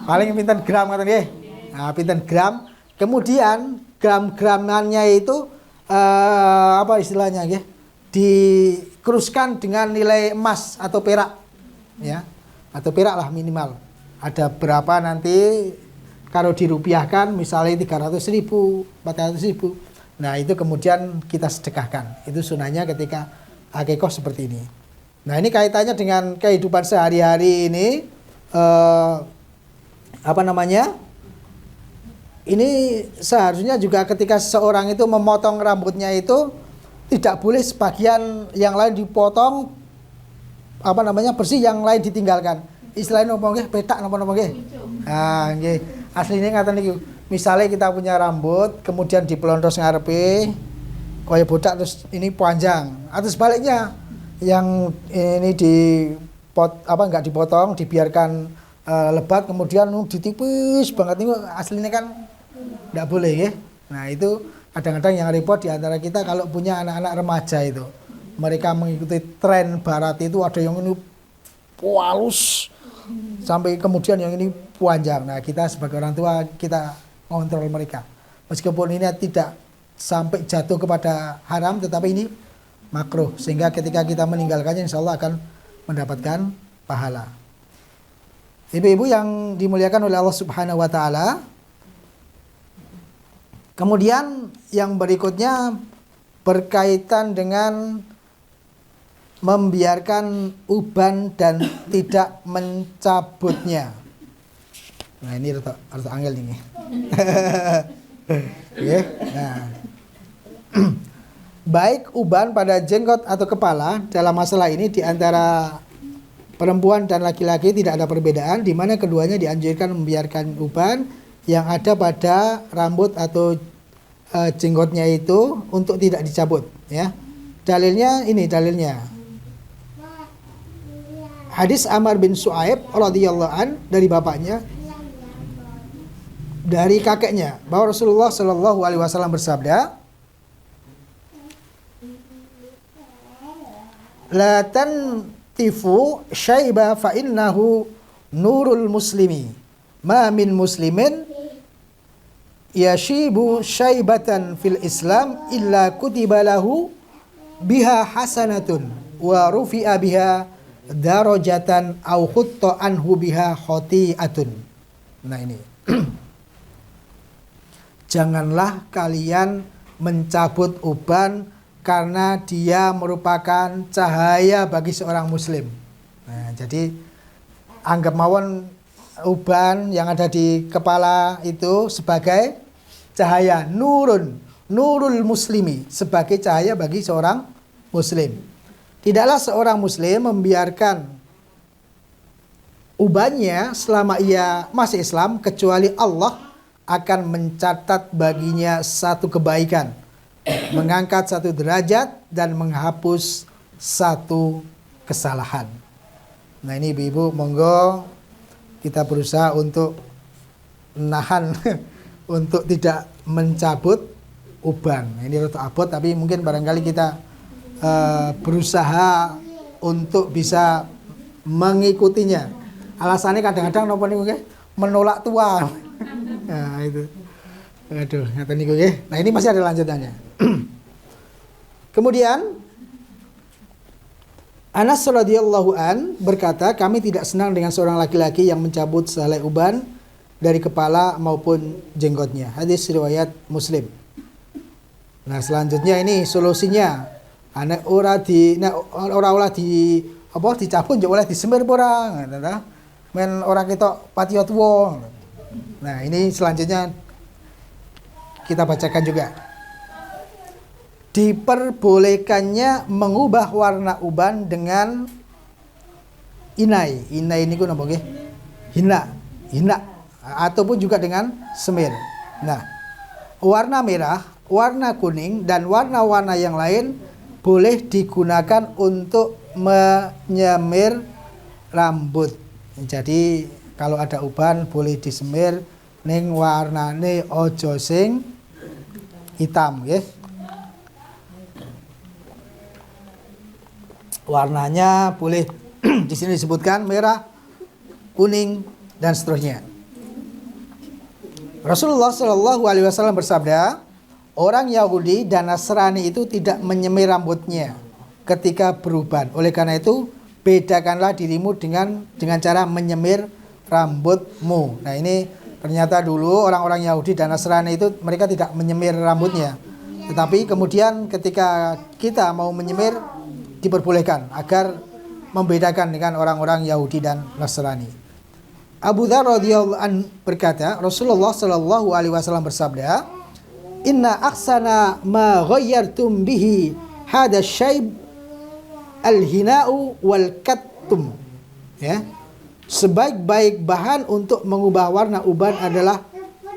paling pinten gram ngaten nggih. Nah, pinten gram, kemudian gram-gramannya itu apa istilahnya nggih, dikeruskan dengan nilai emas atau perak ya, atau perak lah minimal. Ada berapa nanti kalau dirupiahkan misalnya 300.000, 400.000. Nah, itu kemudian kita sedekahkan. Itu sunahnya ketika akikoh seperti ini. Nah, ini kaitannya dengan kehidupan sehari-hari ini, ini seharusnya juga ketika seseorang itu memotong rambutnya itu tidak boleh sebagian yang lain dipotong bersih, yang lain ditinggalkan. Istilahnya napa nggih, petak napa nggih. Nah, nggih. Asline ngaten iki. Misalnya kita punya rambut kemudian dipelontos ngarepe kaya bodak terus ini panjang, atau sebaliknya yang ini enggak dipotong, dibiarkan lebat kemudian ditipis banget ini aslinya kan enggak boleh ya. Nah, itu kadang-kadang yang repot di antara kita kalau punya anak-anak remaja itu. Mereka mengikuti tren barat itu, ada yang ini halus sampai kemudian yang ini panjang. Nah, kita sebagai orang tua kita kontrol mereka. Meskipun ini tidak sampai jatuh kepada haram tetapi ini makruh, sehingga ketika kita meninggalkannya insya Allah akan mendapatkan pahala. Ibu-ibu yang dimuliakan oleh Allah Subhanahu wa taala. Kemudian yang berikutnya berkaitan dengan membiarkan uban dan tidak mencabutnya. Nah, ini harus angel ini. Okay. Nah. Baik uban pada jenggot atau kepala, dalam masalah ini di antara perempuan dan laki-laki tidak ada perbedaan, di mana keduanya dianjurkan membiarkan uban yang ada pada rambut atau jenggotnya itu untuk tidak dicabut ya. Dalilnya hadis Amr bin Shu'aib radhiyallahu an dari bapaknya dari kakeknya bahwa Rasulullah Shallallahu Alaihi Wasallam bersabda, la tantifu syaiba fa innahu nurul muslimi ma min muslimin yashibu syaibatan fil Islam illa kutiba lahu biha hasanatun wa rufi'a biha darajatan au khutta anhu biha khoti'atun. Nah ini. Janganlah kalian mencabut uban karena dia merupakan cahaya bagi seorang muslim. Nah, jadi anggap mawon uban yang ada di kepala itu sebagai cahaya, nurul muslimi, sebagai cahaya bagi seorang muslim. Tidaklah seorang muslim membiarkan ubannya selama ia masih Islam, kecuali Allah akan mencatat baginya satu kebaikan, mengangkat satu derajat, dan menghapus satu kesalahan. Nah ini ibu-ibu, monggo kita berusaha untuk nahan untuk tidak mencabut uban. Ini rada abot, tapi mungkin barangkali kita berusaha untuk bisa mengikutinya. Alasannya kadang-kadang nopo niku nggih, menolak tua. Nah itu. Aduh, ngaten niku nggih. Nah ini masih ada lanjutannya. Kemudian Anas radhiyallahu an berkata, kami tidak senang dengan seorang laki-laki yang mencabut sehelai uban dari kepala maupun jenggotnya. Hadis riwayat Muslim. Nah selanjutnya ini solusinya. Anak ora di dicabut yo oleh disemir ora, men ora ketok patiya tuwa. Nah, ini selanjutnya kita bacakan juga. Diperbolehkannya mengubah warna uban dengan inai. Inai niku napa nggih? Hina ataupun juga dengan semir. Nah, warna merah, warna kuning dan warna-warna yang lain boleh digunakan untuk menyemir rambut. Jadi kalau ada uban boleh disemir ning warnane aja sing hitam nggih. Warnanya boleh di sini disebutkan merah, kuning dan seterusnya. Rasulullah Shallallahu alaihi wasallam bersabda, orang Yahudi dan Nasrani itu tidak menyemir rambutnya ketika beruban. Oleh karena itu, bedakanlah dirimu dengan cara menyemir rambutmu. Nah ini ternyata dulu orang-orang Yahudi dan Nasrani itu mereka tidak menyemir rambutnya. Tetapi kemudian ketika kita mau menyemir, diperbolehkan agar membedakan dengan orang-orang Yahudi dan Nasrani. Abu Dzar radhiyallahu an berkata, Rasulullah Shallallahu alaihi wasallam bersabda, inna aksana ma ghayyartum bihi hada syaib al-hina'u wal kattum. Ya. Sebaik-baik bahan untuk mengubah warna uban adalah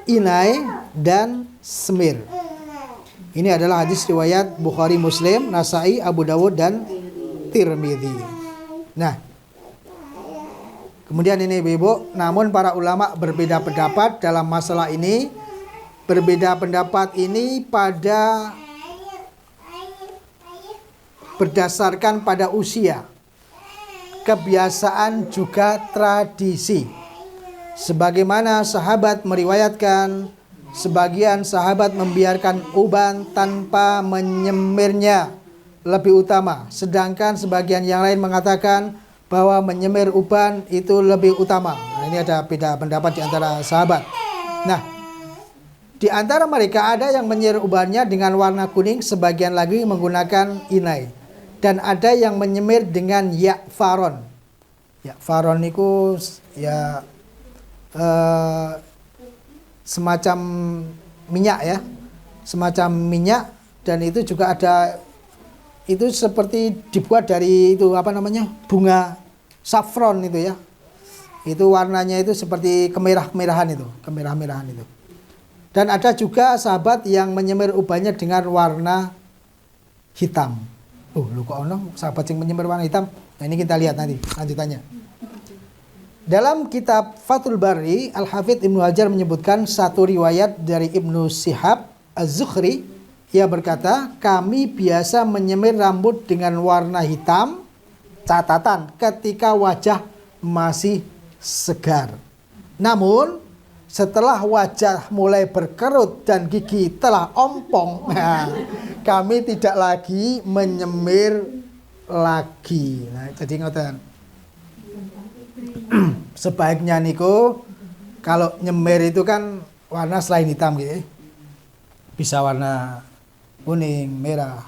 inai dan semir. Ini adalah hadis riwayat Bukhari, Muslim, Nasai, Abu Dawud dan Tirmidzi. Nah, kemudian ini Ibu, namun para ulama berbeda pendapat dalam masalah ini. Berbeda pendapat ini berdasarkan pada usia, kebiasaan juga tradisi. Sebagaimana sahabat meriwayatkan, sebagian sahabat membiarkan uban tanpa menyemirnya lebih utama, sedangkan sebagian yang lain mengatakan bahwa menyemir uban itu lebih utama. Nah, ini ada beda pendapat di antara sahabat. Nah, di antara mereka ada yang menyemir ubannya dengan warna kuning, sebagian lagi menggunakan inai. Dan ada yang menyemir dengan yakfaron. Yakfaron itu ya semacam minyak ya. Semacam minyak, dan itu juga ada, itu seperti dibuat dari itu apa namanya? Bunga saffron itu ya. Itu warnanya itu seperti kemerah-merahan itu. Dan ada juga sahabat yang menyemir ubannya dengan warna hitam. Lu kok ono sahabat yang menyemir warna hitam? Nah ini kita lihat nanti lanjutannya. Dalam kitab Fathul Bari, Al-Hafidz Ibnu Hajar menyebutkan satu riwayat dari Ibnu Shihab Az-Zuhri. Ia berkata, kami biasa menyemir rambut dengan warna hitam, catatan ketika wajah masih segar. Namun setelah wajah mulai berkerut dan gigi telah ompong, nah, kami tidak lagi menyemir lagi. Nah, jadi ngoten. Sebaiknya niku kalau nyemir itu kan warna selain hitam gitu. Bisa warna kuning, merah,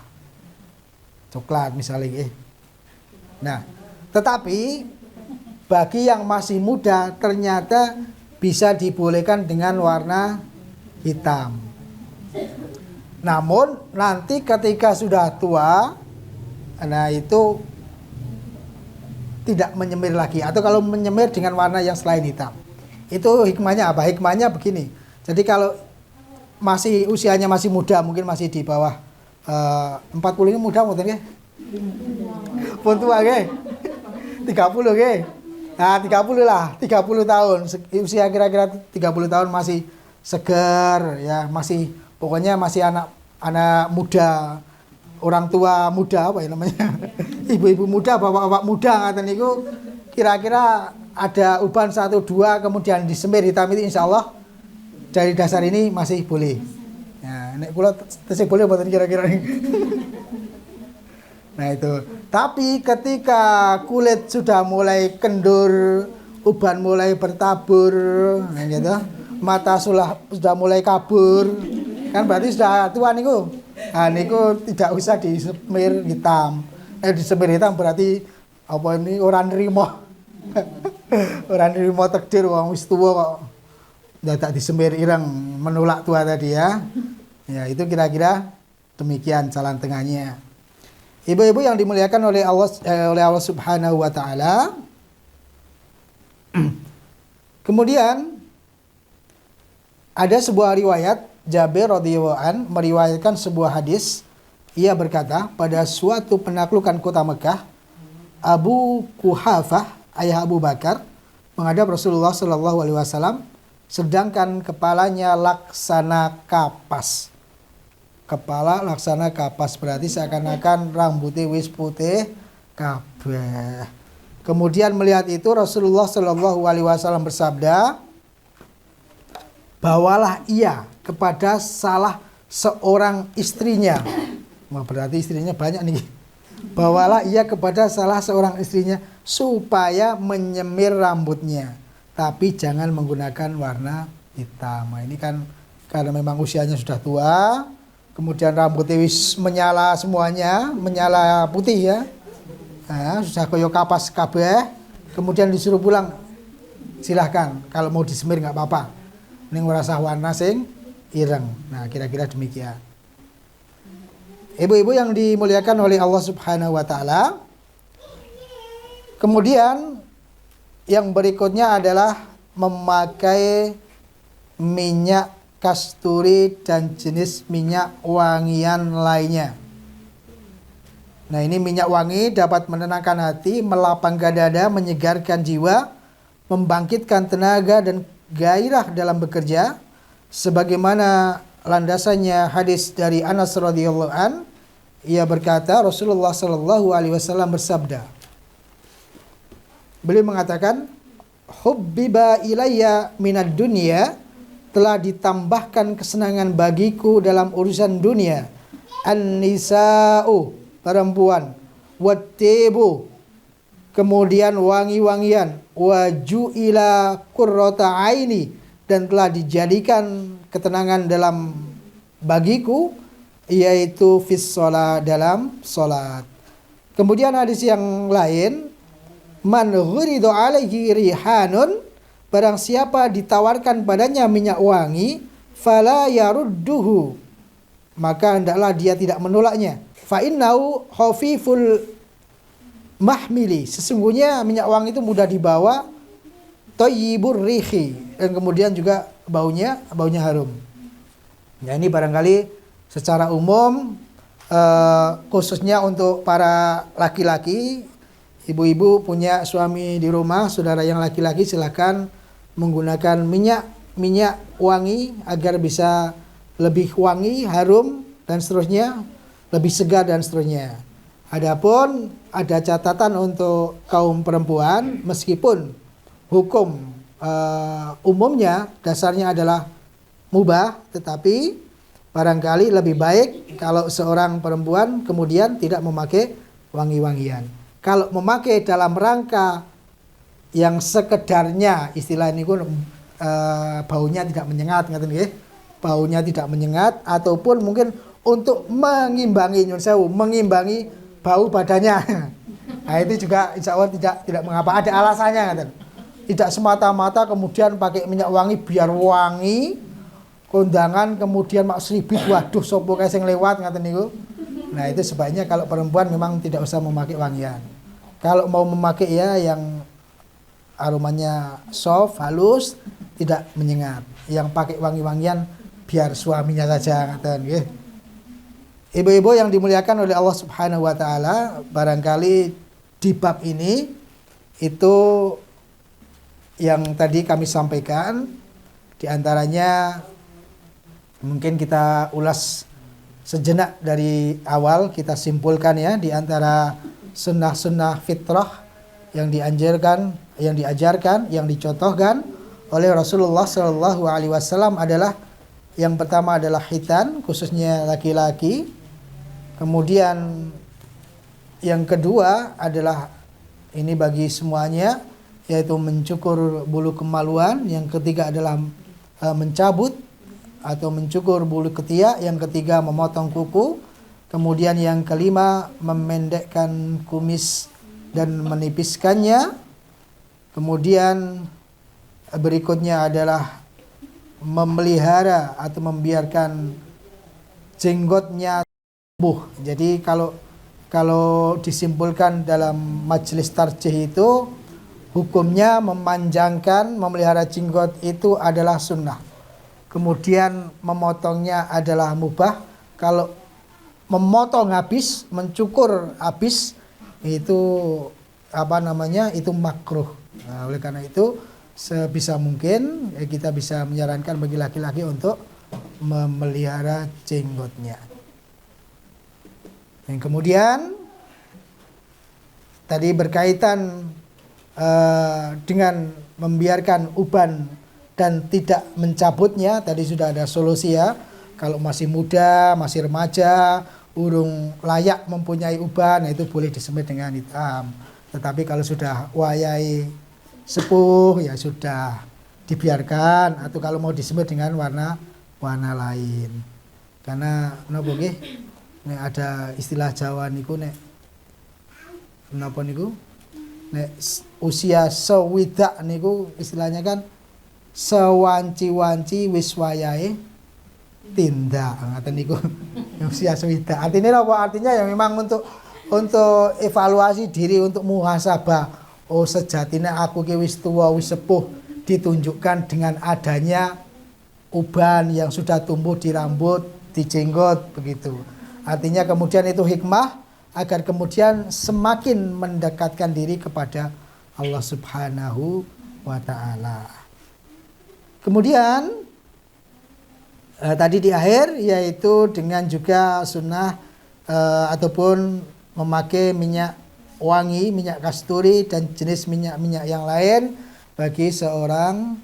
coklat misalnya gitu. Nah, tetapi bagi yang masih muda ternyata bisa dibolehkan dengan warna hitam. Namun nanti ketika sudah tua, nah itu tidak menyemir lagi, atau kalau menyemir dengan warna yang selain hitam. Itu hikmahnya apa? Hikmahnya begini. Jadi kalau masih usianya masih muda, mungkin masih di bawah 40 ini muda mungkin ya? Pun tua ke? 30 ke? Nah 30 lah, 30 tahun. Usia kira-kira 30 tahun masih segar ya, masih pokoknya masih anak muda, orang tua muda, apa ya namanya, ibu-ibu muda, bapak-bapak muda ngaten niku, kira-kira ada uban 1-2 kemudian disemir hitam itu insya Allah dari dasar ini masih boleh. Ya, nek kula tesih boleh mboten kira-kira. Nah itu. Tapi ketika kulit sudah mulai kendur, uban mulai bertabur, nah gitu, mata sudah mulai kabur, kan berarti sudah tua niku. Nah niku tidak usah disemir hitam. Disemir hitam berarti apa ini orang nerimo. Orang nerimo takdir wong wis tuwa kok dadak disemir ireng menolak tua tadi ya. Ya itu kira-kira demikian jalan tengahnya. Ibu-ibu yang dimuliakan oleh Allah Subhanahu wa taala. Kemudian ada sebuah riwayat Jabir radhiyallahu an meriwayatkan sebuah hadis. Ia berkata, pada suatu penaklukan kota Mekah, Abu Quhafah, ayah Abu Bakar, menghadap Rasulullah sallallahu alaihi wasallam, sedangkan kepalanya laksana kapas. Kepala laksana kapas berarti seakan-akan rambutnya wis putih kabeh. Kemudian melihat itu Rasulullah sallallahu alaihi wasallam bersabda, bawalah ia kepada salah seorang istrinya. Wah, berarti istrinya banyak nih. Bawalah ia kepada salah seorang istrinya supaya menyemir rambutnya, tapi jangan menggunakan warna hitam. Nah, ini kan karena memang usianya sudah tua, kemudian rambutnya wis menyala semuanya, menyala putih ya. Nah, sudah koyo kapas kabeh, kemudian disuruh pulang. Silahkan, kalau mau disemir nggak apa-apa. Ini ngerasa warna sing ireng. Nah, kira-kira demikian. Ibu-ibu yang dimuliakan oleh Allah Subhanahu wa taala. Kemudian yang berikutnya adalah memakai minyak kasturi dan jenis minyak wangian lainnya. Nah, ini minyak wangi dapat menenangkan hati, melapangkan dada, menyegarkan jiwa, membangkitkan tenaga dan gairah dalam bekerja, sebagaimana landasannya hadis dari Anas radhiyallahu an. Ia berkata, Rasulullah sallallahu alaihi wasallam bersabda. Beliau mengatakan, hubbiba ilayya minad dunya, telah ditambahkan kesenangan bagiku dalam urusan dunia, an-nisa'u, perempuan, wat-tibu, kemudian wangi-wangian, wa ju'ila qurrata aini, dan telah dijadikan ketenangan dalam bagiku, yaitu fis shalah, dalam salat. Kemudian hadis yang lain, man ghuridu alaihi rihanun, barang siapa ditawarkan padanya minyak wangi, fala yarudduhu, maka hendaklah dia tidak menolaknya. Fa innahu khafiful mahmili, sesungguhnya minyak wangi itu mudah dibawa, thayyibur rihi, dan kemudian juga baunya harum. Ya, ini barangkali secara umum khususnya untuk para laki-laki. Ibu-ibu punya suami di rumah, saudara yang laki-laki silakan menggunakan minyak wangi agar bisa lebih wangi, harum dan seterusnya, lebih segar dan seterusnya. Adapun ada catatan untuk kaum perempuan, meskipun hukum umumnya dasarnya adalah mubah, tetapi barangkali lebih baik kalau seorang perempuan kemudian tidak memakai wangi-wangian. Kalau memakai dalam rangka yang sekedarnya, istilah ini baunya tidak menyengat, ngaten nggih. Baunya tidak menyengat, ataupun mungkin untuk mengimbangi mengimbangi bau badannya. Nah, itu juga insya Allah tidak mengapa, ada alasannya, ngaten. Tidak semata-mata kemudian pakai minyak wangi biar wangi, kondangan kemudian mak seribit, waduh sopo kae sing lewat, ngaten niku. Nah, itu sebaiknya kalau perempuan memang tidak usah memakai wangian. Kalau mau memakai ya yang aromanya soft, halus, tidak menyengat. Yang pakai wangi-wangian biar suaminya saja, ngaten nggih. Ibu-ibu yang dimuliakan oleh Allah Subhanahu wa taala, barangkali di bab ini itu yang tadi kami sampaikan, di antaranya mungkin kita ulas sejenak dari awal, kita simpulkan ya, di antara sunnah-sunnah fitrah yang dianjurkan, yang diajarkan, yang dicontohkan oleh Rasulullah Shallallahu Alaihi Wasallam adalah yang pertama adalah khitan, khususnya laki-laki. Kemudian yang kedua adalah ini bagi semuanya, yaitu mencukur bulu kemaluan. Yang ketiga adalah mencabut atau mencukur bulu ketiak. Yang ketiga memotong kuku. Kemudian yang kelima memendekkan kumis dan menipiskannya. Kemudian berikutnya adalah memelihara atau membiarkan jenggotnya tumbuh. Jadi kalau disimpulkan dalam majelis tarjih itu, hukumnya memanjangkan, memelihara jenggot itu adalah sunnah. Kemudian memotongnya adalah mubah. Kalau memotong habis, mencukur habis, itu itu makruh. Nah, oleh karena itu sebisa mungkin kita bisa menyarankan bagi laki-laki untuk memelihara jenggotnya. Dan kemudian tadi berkaitan dengan membiarkan uban dan tidak mencabutnya, tadi sudah ada solusi ya. Kalau masih muda, masih remaja, urung layak mempunyai uban, nah itu boleh disemir dengan hitam. Tetapi kalau sudah wayai sepuh ya sudah dibiarkan, atau kalau mau disemir dengan warna lain. Karena napa nggih? Nek ada istilah Jawa niku nek napa niku? Nek usia sewidak niku istilahnya kan sewanci-wanci wis wayahe tindak, ngaten niku. Usia sewidak. Artinya apa? Artinya ya memang untuk evaluasi diri, untuk muhasabah. Oh, sejatinya aku ki wis tua, wis sepuh, ditunjukkan dengan adanya uban yang sudah tumbuh di rambut, di jenggot begitu. Artinya kemudian itu hikmah agar kemudian semakin mendekatkan diri kepada Allah Subhanahu wa taala. Kemudian tadi di akhir yaitu dengan juga sunnah ataupun memakai minyak wangi, minyak kasturi dan jenis minyak-minyak yang lain bagi seorang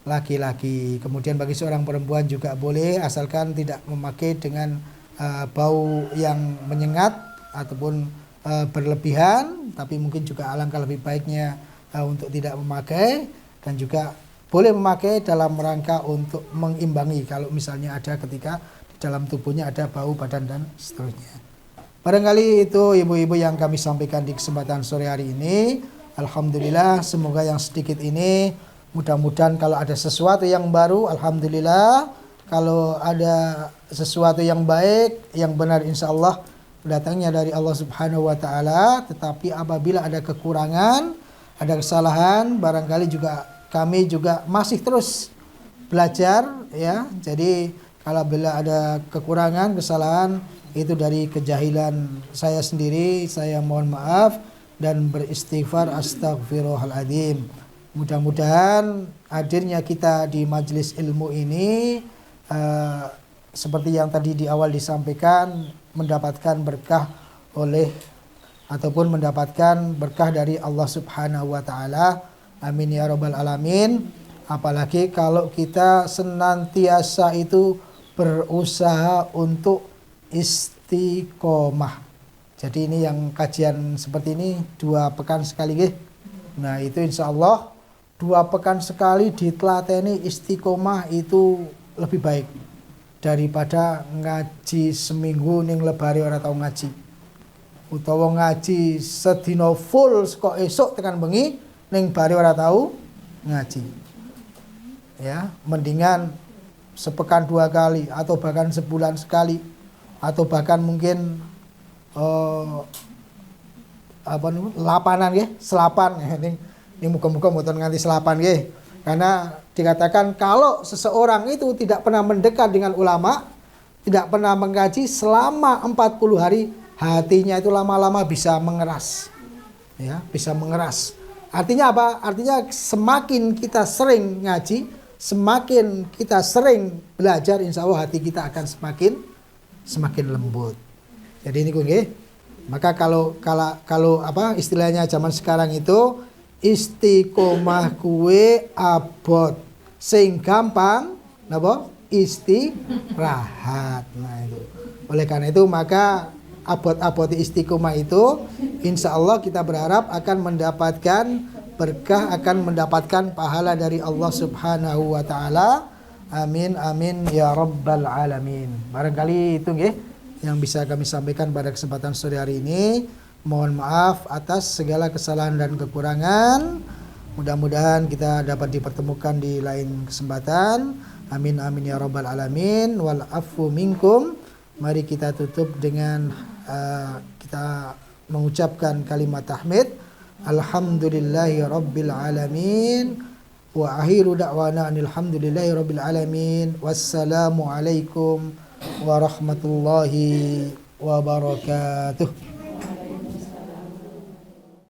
laki-laki. Kemudian bagi seorang perempuan juga boleh, asalkan tidak memakai dengan bau yang menyengat ataupun berlebihan, tapi mungkin juga alangkah lebih baiknya untuk tidak memakai, dan juga boleh memakai dalam rangka untuk mengimbangi kalau misalnya ada ketika di dalam tubuhnya ada bau badan dan seterusnya. Barangkali itu ibu-ibu yang kami sampaikan di kesempatan sore hari ini. Alhamdulillah, semoga yang sedikit ini mudah-mudahan kalau ada sesuatu yang baru, alhamdulillah. Kalau ada sesuatu yang baik, yang benar, insya Allah datangnya dari Allah Subhanahu wa taala. Tetapi apabila ada kekurangan, ada kesalahan, barangkali juga kami juga masih terus belajar ya. Jadi kalau bila ada kekurangan, kesalahan, itu dari kejahilan saya sendiri, saya mohon maaf dan beristighfar, astagfirullahaladzim. Mudah-mudahan hadirnya kita di majelis ilmu ini seperti yang tadi di awal disampaikan, mendapatkan berkah ataupun mendapatkan berkah dari Allah Subhanahu wa taala. Amin ya rabbal alamin. Apalagi kalau kita senantiasa itu berusaha untuk istiqomah. Jadi ini yang kajian seperti ini 2 pekan sekali nggih. Nah itu insya Allah 2 pekan sekali ditelateni istiqomah itu lebih baik daripada ngaji seminggu ning lebari ora tau ngaji. Utawa ngaji sedina full kok esuk tekan bengi ning bari ora tau ngaji. Ya, mendingan sepekan 2 kali atau bahkan sebulan sekali atau bahkan mungkin lapanan nggih, selapan ini muga-muga mboten nganti selapan nggih. Karena dikatakan kalau seseorang itu tidak pernah mendekat dengan ulama, tidak pernah mengkaji selama 40 hari, hatinya itu lama-lama bisa mengeras. Ya, bisa mengeras. Artinya apa? Artinya semakin kita sering ngaji, semakin kita sering belajar, insya Allah hati kita akan semakin lembut. Jadi ini nggih. Maka kalau apa istilahnya zaman sekarang itu istiqomah kuwe abot sing gampang napa istirahat. Nah itu. Oleh karena itu maka abot-abot istiqomah itu insya Allah kita berharap akan mendapatkan berkah, akan mendapatkan pahala dari Allah Subhanahu wa taala. Amin amin ya rabbal alamin. Barangkali itu nggih yang bisa kami sampaikan pada kesempatan sore hari ini. Mohon maaf atas segala kesalahan dan kekurangan. Mudah-mudahan kita dapat dipertemukan di lain kesempatan. Amin amin ya rabbal alamin. Wal afu minkum. Mari kita tutup dengan kita mengucapkan kalimat tahmid. Alhamdulillahi rabbil alamin. Wa akhiru da'wana alhamdulillahi rabbil alamin. Wassalamu alaikum warahmatullahi wabarakatuh.